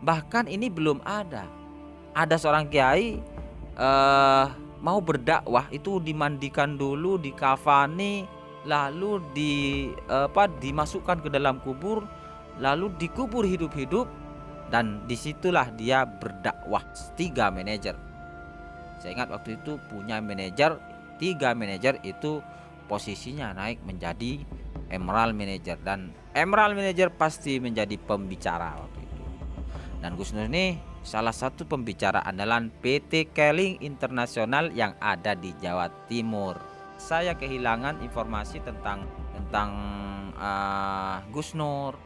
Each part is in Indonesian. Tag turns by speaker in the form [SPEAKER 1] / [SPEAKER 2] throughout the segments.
[SPEAKER 1] Bahkan ini belum ada. Ada seorang kiai mau berdakwah itu dimandikan dulu, dikafani, lalu dimasukkan ke dalam kubur, lalu dikubur hidup-hidup, dan disitulah dia berdakwah. 3 manajer. Saya ingat waktu itu punya manajer, 3 manajer itu posisinya naik menjadi Emerald Manager, dan Emerald Manager pasti menjadi pembicara waktu itu. Dan Gus Nur ini salah satu pembicara andalan PT Keling Internasional yang ada di Jawa Timur. Saya kehilangan informasi tentang Gus Nur.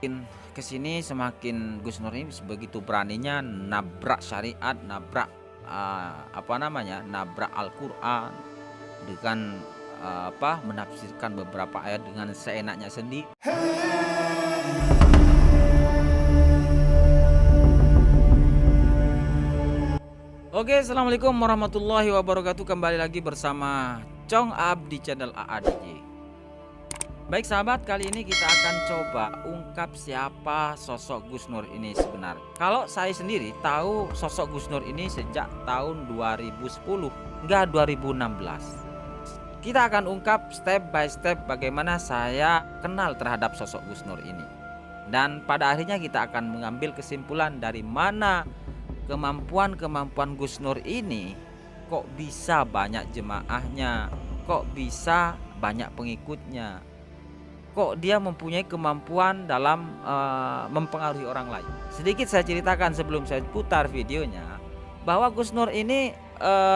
[SPEAKER 1] Kesini semakin Gus Nur ini begitu beraninya nabrak syariat, nabrak nabrak Al-Quran dengan menafsirkan beberapa ayat dengan seenaknya sendiri. Oke, assalamualaikum warahmatullahi wabarakatuh. Kembali lagi bersama Cong Ab di channel AADJ. Baik sahabat, kali ini kita akan coba ungkap siapa sosok Gus Nur ini sebenarnya. Kalau saya sendiri tahu sosok Gus Nur ini sejak tahun 2010 hingga 2016. Kita akan ungkap step by step bagaimana saya kenal terhadap sosok Gus Nur ini. Dan pada akhirnya kita akan mengambil kesimpulan dari mana kemampuan Gus Nur ini kok bisa banyak jemaahnya, kok bisa banyak pengikutnya, kok dia mempunyai kemampuan dalam mempengaruhi orang lain. Sedikit saya ceritakan sebelum saya putar videonya, bahwa Gus Nur ini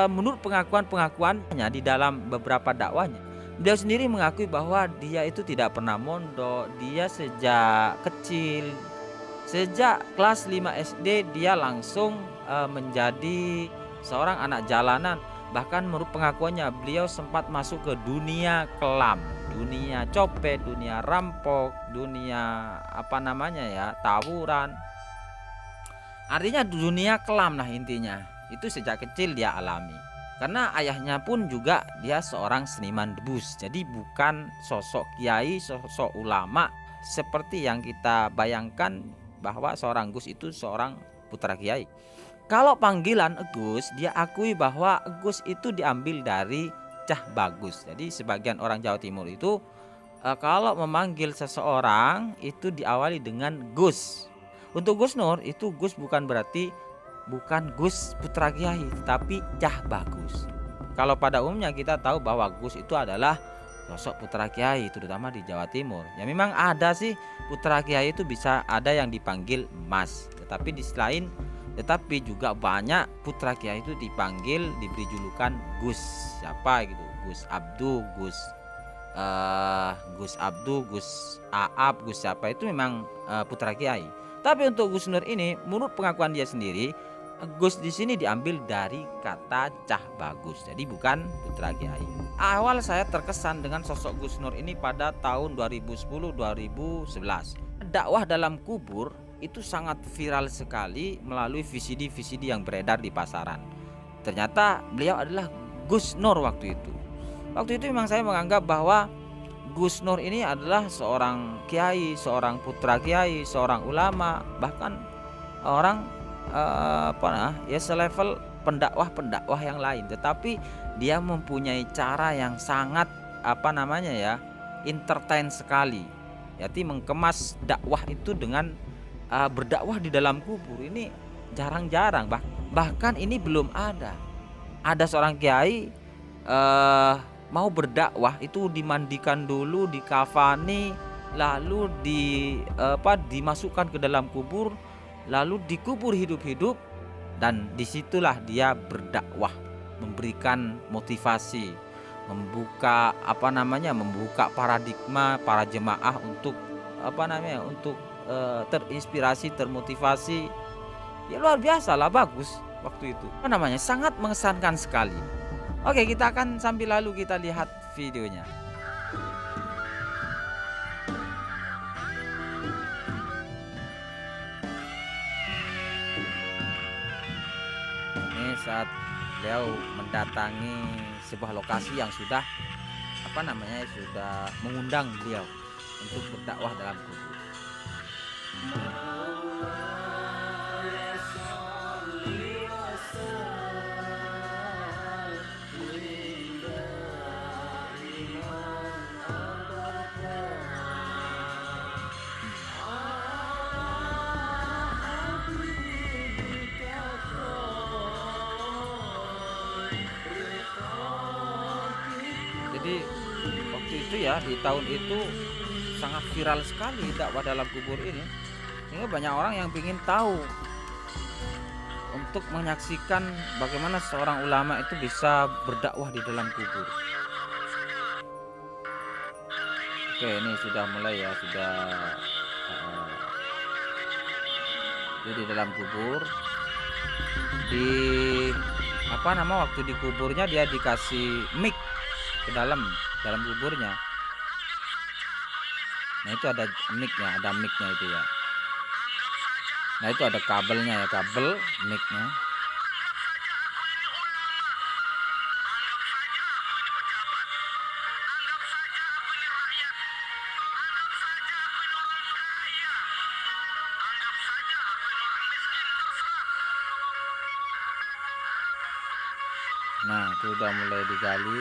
[SPEAKER 1] menurut pengakuannya di dalam beberapa dakwahnya, beliau sendiri mengakui bahwa dia itu tidak pernah mondok. Dia sejak kecil, sejak kelas 5 SD dia langsung menjadi seorang anak jalanan. Bahkan menurut pengakuannya beliau sempat masuk ke dunia kelam, dunia copet, dunia rampok, dunia tawuran. Artinya dunia kelam lah intinya. Itu sejak kecil dia alami. Karena ayahnya pun juga dia seorang seniman debus. Jadi bukan sosok kiai, sosok ulama seperti yang kita bayangkan bahwa seorang Gus itu seorang putra kiai. Kalau panggilan Gus, dia akui bahwa Gus itu diambil dari Cah Bagus. Jadi sebagian orang Jawa Timur itu kalau memanggil seseorang itu diawali dengan Gus. Untuk Gus Nur itu Gus bukan Gus putra kiai, tetapi Cah Bagus. Kalau pada umumnya kita tahu bahwa Gus itu adalah sosok putra kiai, terutama di Jawa Timur. Ya memang ada sih putra kiai itu bisa ada yang dipanggil Mas, tetapi di selain tetapi juga banyak putra kiai itu dipanggil, diberi julukan Gus. Siapa gitu? Gus Abdu, Gus Aab, Gus siapa itu memang putra kiai. Tapi untuk Gus Nur ini, menurut pengakuan dia sendiri, Gus di sini diambil dari kata Cah Bagus. Jadi bukan putra kiai. Awal saya terkesan dengan sosok Gus Nur ini pada tahun 2010-2011. Dakwah dalam kubur itu sangat viral sekali melalui VCD yang beredar di pasaran. Ternyata beliau adalah Gus Nur waktu itu. Waktu itu memang saya menganggap bahwa Gus Nur ini adalah seorang kiai, seorang putra kiai, seorang ulama, bahkan orang selevel pendakwah yang lain. Tetapi dia mempunyai cara yang sangat entertain sekali. Jadi mengemas dakwah itu dengan berdakwah di dalam kubur ini jarang-jarang. Bahkan ini belum ada. Ada seorang kiai mau berdakwah itu dimandikan dulu, dikafani, lalu dimasukkan ke dalam kubur, lalu dikubur hidup-hidup, dan disitulah dia berdakwah, memberikan motivasi, membuka paradigma para jemaah untuk terinspirasi, termotivasi. Ya luar biasa lah, bagus waktu itu. Sangat mengesankan sekali. Oke, kita akan sambil lalu kita lihat videonya. Ini saat beliau mendatangi sebuah lokasi yang sudah sudah mengundang beliau untuk berdakwah dalam kubur. Jadi waktu itu ya, di tahun itu sangat viral sekali dakwah dalam kubur ini, sehingga banyak orang yang ingin tahu untuk menyaksikan bagaimana seorang ulama itu bisa berdakwah di dalam kubur. Oke, ini sudah mulai ya, sudah di dalam kubur, di waktu di kuburnya dia dikasih mic ke dalam kuburnya. Nah itu ada micnya itu ya. Nah itu ada kabelnya ya, kabel micnya. Nah itu udah mulai digali.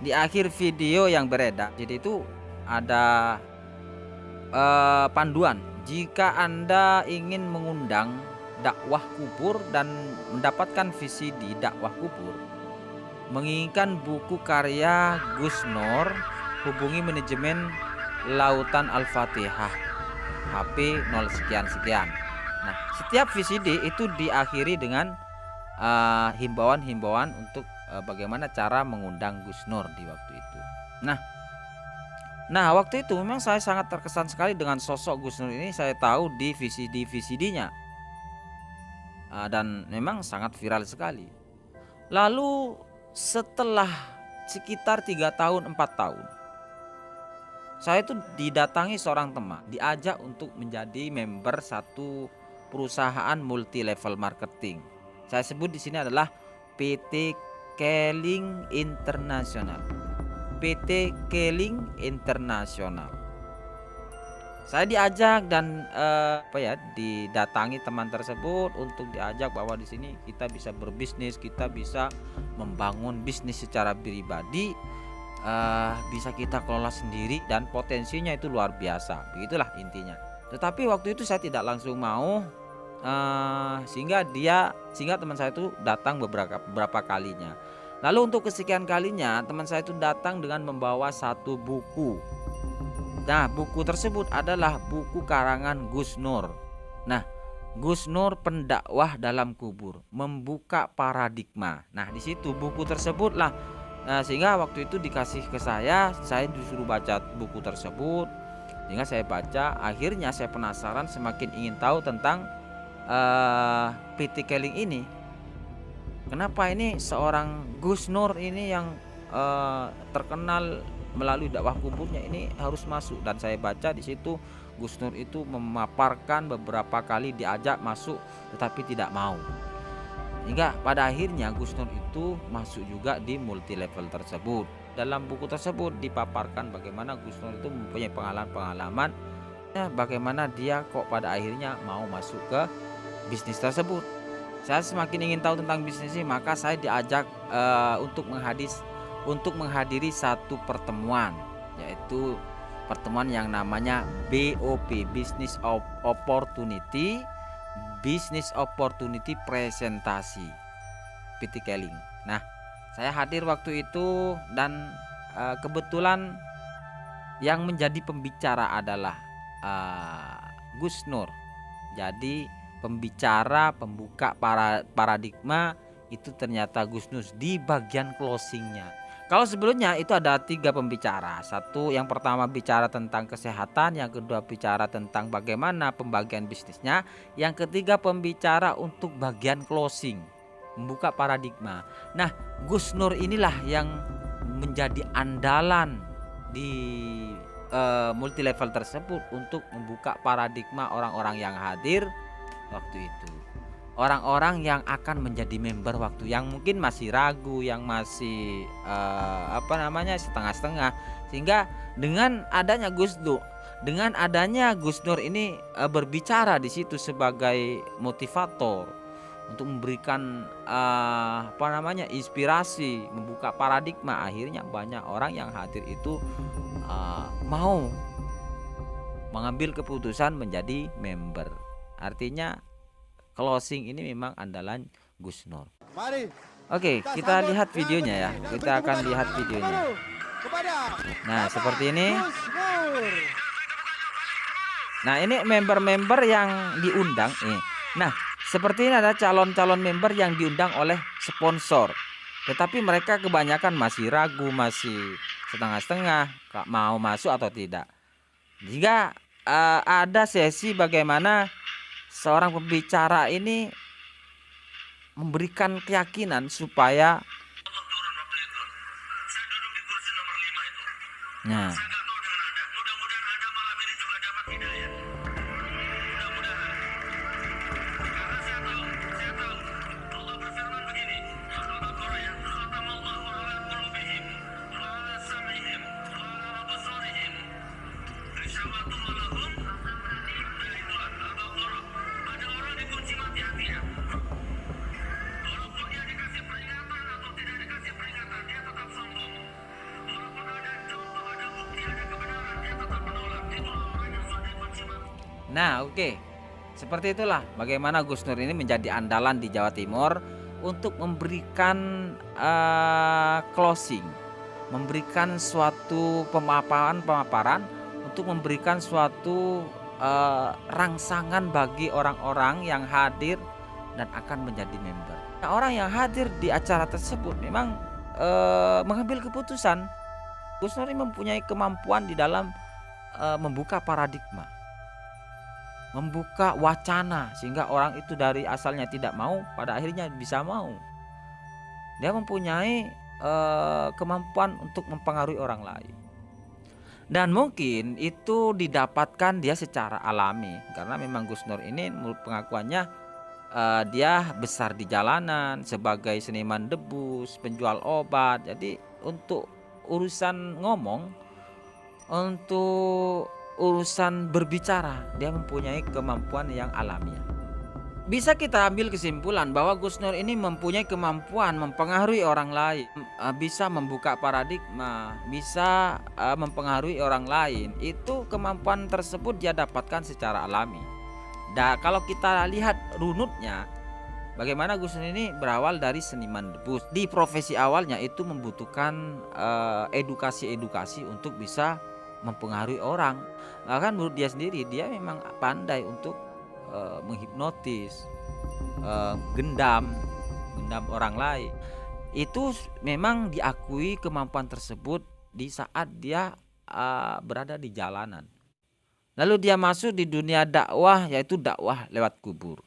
[SPEAKER 1] Di akhir video yang beredar, jadi itu ada panduan jika Anda ingin mengundang dakwah kubur dan mendapatkan VCD dakwah kubur, menginginkan buku karya Gus Nur, hubungi manajemen Lautan Al-Fatihah HP 0 sekian sekian. Nah, setiap VCD itu diakhiri dengan himbauan-himbauan untuk bagaimana cara mengundang Gus Nur di waktu itu. Nah waktu itu memang saya sangat terkesan sekali dengan sosok Gus Nur ini. Saya tahu di VCD-nya dan memang sangat viral sekali. Lalu setelah sekitar 3 tahun 4 tahun, saya itu didatangi seorang teman, diajak untuk menjadi member satu perusahaan multi level marketing. Saya sebut di sini adalah PT Keling Internasional. PT Keling Internasional. Saya diajak dan didatangi teman tersebut untuk diajak bahwa di sini kita bisa berbisnis, kita bisa membangun bisnis secara pribadi, bisa kita kelola sendiri dan potensinya itu luar biasa. Begitulah intinya. Tetapi waktu itu saya tidak langsung mau, sehingga teman saya itu datang beberapa kalinya. Lalu untuk kesekian kalinya teman saya itu datang dengan membawa satu buku. Nah, buku tersebut adalah buku karangan Gus Nur. Nah, Gus Nur pendakwah dalam kubur, membuka paradigma. Nah, di situ buku tersebutlah. Nah, sehingga waktu itu dikasih ke saya disuruh baca buku tersebut. Sehingga saya baca, akhirnya saya penasaran, semakin ingin tahu tentang PT Keling ini. Kenapa ini seorang Gus Nur ini yang terkenal melalui dakwah kuburnya ini harus masuk? Dan saya baca di situ Gus Nur itu memaparkan beberapa kali diajak masuk tetapi tidak mau. Hingga pada akhirnya Gus Nur itu masuk juga di multi level tersebut. Dalam buku tersebut dipaparkan bagaimana Gus Nur itu mempunyai pengalaman bagaimana dia kok pada akhirnya mau masuk ke bisnis tersebut. Saya semakin ingin tahu tentang bisnis ini, maka saya diajak untuk menghadiri satu pertemuan, yaitu pertemuan yang namanya BOP, Business Opportunity Presentasi PT Keling. Nah, saya hadir waktu itu dan kebetulan yang menjadi pembicara adalah Gus Nur. Jadi pembicara pembuka paradigma itu ternyata Gus Nur di bagian closingnya. Kalau sebelumnya itu ada 3 pembicara. Yang pertama bicara tentang kesehatan, yang kedua bicara tentang bagaimana pembagian bisnisnya, yang ketiga pembicara untuk bagian closing, membuka paradigma. Nah, Gus Nur inilah yang menjadi andalan di multi level tersebut untuk membuka paradigma orang-orang yang hadir waktu itu. orang-orang yang akan menjadi member waktu yang mungkin masih ragu, yang masih setengah-setengah. Sehingga dengan adanya Gus Nur ini berbicara di situ sebagai motivator untuk memberikan inspirasi, membuka paradigma, akhirnya banyak orang yang hadir itu mau mengambil keputusan menjadi member. Artinya closing ini memang andalan Gus Nur.
[SPEAKER 2] Mari.
[SPEAKER 1] Oke, kita lihat videonya ya. Kita akan lihat videonya. Nah, seperti ini. Nah, ini member-member yang diundang. Nah, seperti ini ada calon-calon member yang diundang oleh sponsor. Tetapi mereka kebanyakan masih ragu, masih setengah-setengah mau masuk atau tidak. Jika ada sesi bagaimana seorang pembicara ini memberikan keyakinan supaya Nah, oke. Seperti itulah bagaimana Gus Nur ini menjadi andalan di Jawa Timur untuk memberikan closing, memberikan suatu pemaparan untuk memberikan suatu rangsangan bagi orang-orang yang hadir dan akan menjadi member. Nah, orang yang hadir di acara tersebut memang mengambil keputusan. Gus Nur ini mempunyai kemampuan di dalam membuka paradigma, membuka wacana, sehingga orang itu dari asalnya tidak mau pada akhirnya bisa mau. Dia mempunyai kemampuan untuk mempengaruhi orang lain, dan mungkin itu didapatkan dia secara alami karena memang Gus Nur ini menurut pengakuannya dia besar di jalanan sebagai seniman debus, penjual obat. Jadi untuk urusan ngomong, untuk urusan berbicara, dia mempunyai kemampuan yang alamiah. Bisa kita ambil kesimpulan bahwa Gus Nur ini mempunyai kemampuan mempengaruhi orang lain, bisa membuka paradigma, bisa mempengaruhi orang lain. Itu kemampuan tersebut dia dapatkan secara alami. Dan kalau kita lihat runutnya, bagaimana Gus Nur ini berawal dari seniman debus. Di profesi awalnya itu membutuhkan edukasi untuk bisa mempengaruhi orang. Bahkan menurut dia sendiri, dia memang pandai untuk menghipnotis, gendam orang lain. Itu memang diakui kemampuan tersebut di saat dia berada di jalanan. Lalu dia masuk di dunia dakwah, yaitu dakwah lewat kubur.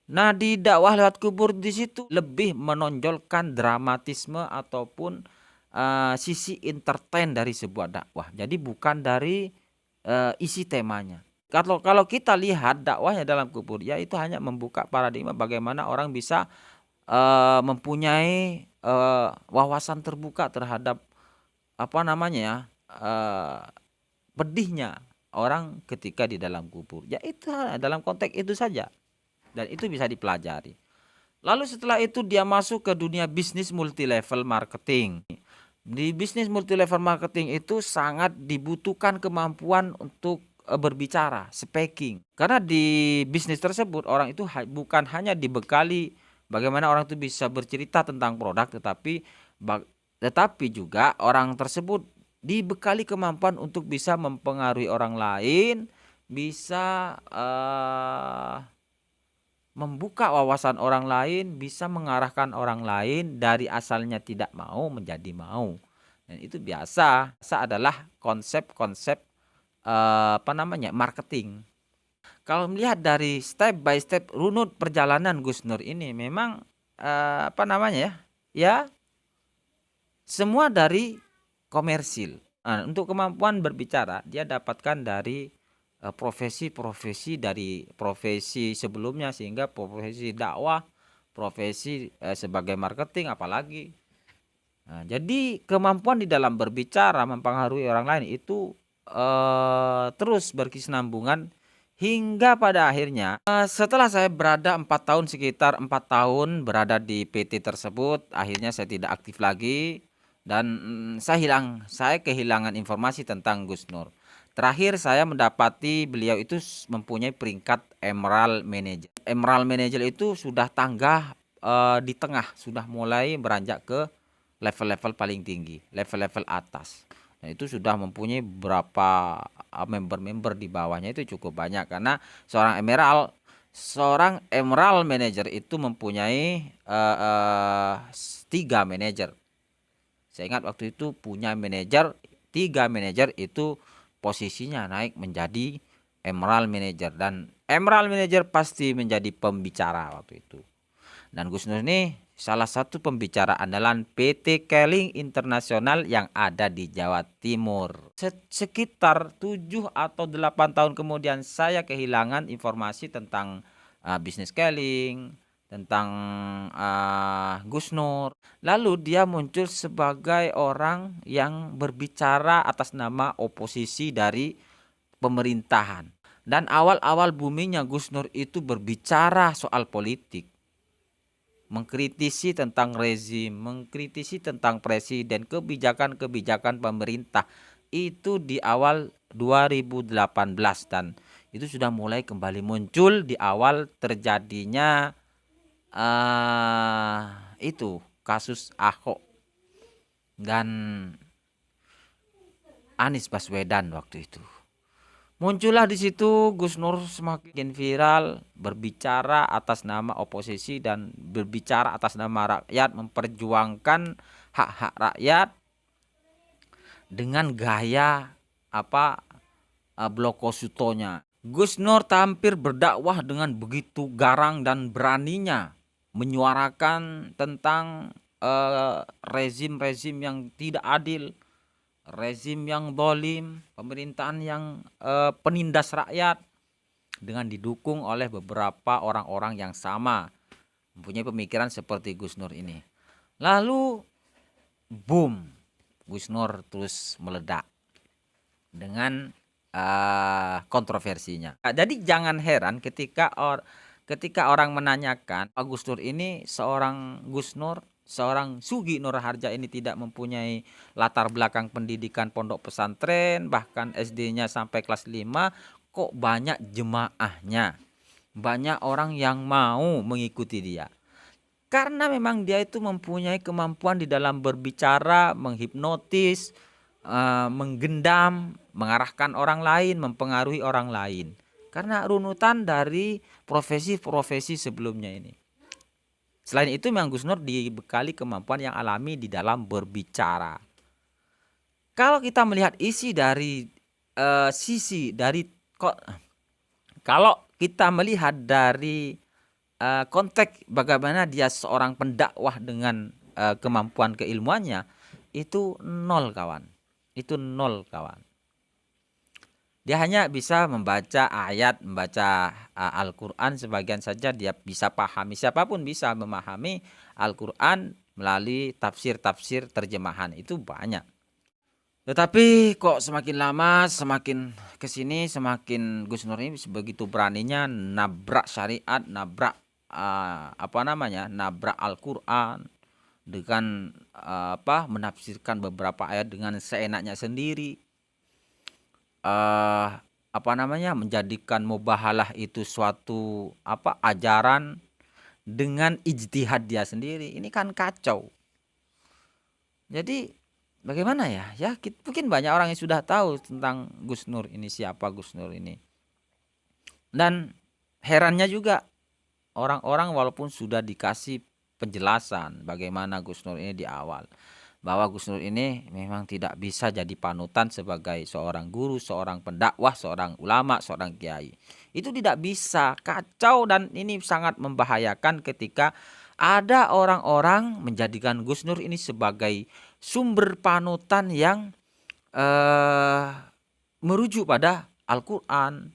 [SPEAKER 1] Nah, di dakwah lewat kubur di situ lebih menonjolkan dramatisme ataupun sisi entertain dari sebuah dakwah. Jadi bukan dari isi temanya. Kalau kita lihat dakwahnya dalam kubur, ya itu hanya membuka paradigma bagaimana orang bisa mempunyai wawasan terbuka terhadap pedihnya orang ketika di dalam kubur. Ya itu dalam konteks itu saja, dan itu bisa dipelajari. Lalu setelah itu dia masuk ke dunia bisnis multilevel marketing. Di bisnis multilevel marketing itu sangat dibutuhkan kemampuan untuk berbicara, speaking. Karena di bisnis tersebut orang itu bukan hanya dibekali bagaimana orang itu bisa bercerita tentang produk, tetapi juga orang tersebut dibekali kemampuan untuk bisa mempengaruhi orang lain, bisa membuka wawasan orang lain, bisa mengarahkan orang lain dari asalnya tidak mau menjadi mau. Dan itu biasa adalah konsep-konsep marketing. Kalau melihat dari step by step runut perjalanan Gus Nur ini memang semua dari komersil. Untuk kemampuan berbicara dia dapatkan dari profesi-profesi dari profesi sebelumnya, sehingga profesi dakwah, profesi sebagai marketing apalagi. Nah, jadi kemampuan di dalam berbicara mempengaruhi orang lain itu terus berkesinambungan hingga pada akhirnya setelah saya berada 4 tahun, sekitar 4 tahun berada di PT tersebut, akhirnya saya tidak aktif lagi dan saya kehilangan informasi tentang Gus Nur. Terakhir saya mendapati beliau itu mempunyai peringkat Emerald Manager. Emerald Manager itu sudah tangga di tengah, sudah mulai beranjak ke level-level paling tinggi, level-level atas. Nah, itu sudah mempunyai beberapa member-member di bawahnya, itu cukup banyak karena seorang emerald manager itu mempunyai 3 manajer. Saya ingat waktu itu punya manajer 3 manajer, itu posisinya naik menjadi emerald manager, dan emerald manager pasti menjadi pembicara waktu itu. Dan Gus Nur ini salah satu pembicara andalan PT Keling Internasional yang ada di Jawa Timur. Sekitar 7 atau 8 tahun kemudian saya kehilangan informasi tentang bisnis Keling, tentang Gus Nur. Lalu dia muncul sebagai orang yang berbicara atas nama oposisi dari pemerintahan. Dan awal-awal buminya Gus Nur itu berbicara soal politik, mengkritisi tentang rezim, mengkritisi tentang presiden, kebijakan-kebijakan pemerintah. Itu di awal 2018, dan itu sudah mulai kembali muncul di awal terjadinya itu kasus Ahok dan Anies Baswedan waktu itu. Muncullah di situ Gus Nur semakin viral, berbicara atas nama oposisi dan berbicara atas nama rakyat, memperjuangkan hak-hak rakyat dengan gaya blokosutonya. Gus Nur tampil berdakwah dengan begitu garang dan beraninya menyuarakan tentang rezim-rezim yang tidak adil, rezim yang zalim, pemerintahan yang penindas rakyat, dengan didukung oleh beberapa orang-orang yang sama mempunyai pemikiran seperti Gus Nur ini. Lalu boom, Gus Nur terus meledak dengan kontroversinya. Jadi jangan heran ketika orang menanyakan Gus Nur ini seorang Sugi Nur Harja ini tidak mempunyai latar belakang pendidikan pondok pesantren, bahkan SD-nya sampai kelas 5, kok banyak jemaahnya, banyak orang yang mau mengikuti dia. Karena memang dia itu mempunyai kemampuan di dalam berbicara, menghipnotis, menggendam, mengarahkan orang lain, mempengaruhi orang lain. Karena runutan dari profesi-profesi sebelumnya ini. Selain itu memang Gus Nur dibekali kemampuan yang alami di dalam berbicara. Kalau kita melihat isi dari kalau kita melihat dari konteks bagaimana dia seorang pendakwah dengan kemampuan keilmuannya, itu nol kawan. Itu nol kawan. Dia hanya bisa membaca ayat, membaca Al-Quran sebagian saja dia bisa pahami. Siapapun bisa memahami Al-Quran melalui tafsir-tafsir terjemahan, itu banyak. Tetapi kok semakin lama, semakin kesini, semakin Gus Nur ini begitu beraninya nabrak syariat, nabrak nabrak Al-Quran dengan menafsirkan beberapa ayat dengan seenaknya sendiri. Menjadikan mubahalah itu suatu ajaran dengan ijtihad dia sendiri. Ini kan kacau. Jadi bagaimana ya? Mungkin banyak orang yang sudah tahu tentang Gus Nur ini, siapa Gus Nur ini. Dan herannya juga orang-orang walaupun sudah dikasih penjelasan bagaimana Gus Nur ini di awal, bahwa Gus Nur ini memang tidak bisa jadi panutan sebagai seorang guru, seorang pendakwah, seorang ulama, seorang kiai. Itu tidak bisa, kacau, dan ini sangat membahayakan ketika ada orang-orang menjadikan Gus Nur ini sebagai sumber panutan yang merujuk pada Al-Quran,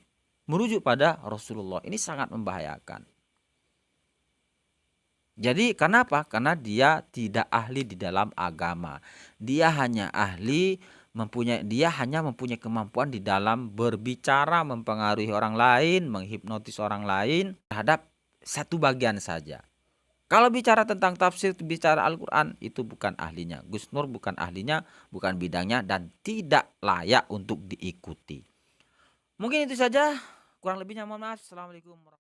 [SPEAKER 1] merujuk pada Rasulullah. Ini sangat membahayakan. Jadi kenapa? Karena dia tidak ahli di dalam agama. Dia hanya mempunyai kemampuan di dalam berbicara, mempengaruhi orang lain, menghipnotis orang lain terhadap satu bagian saja. Kalau bicara tentang tafsir, bicara Al-Quran, itu bukan ahlinya. Gus Nur bukan ahlinya, bukan bidangnya, dan tidak layak untuk diikuti. Mungkin itu saja. Kurang lebihnya mohon maaf. Assalamualaikum warahmatullahi wabarakatuh.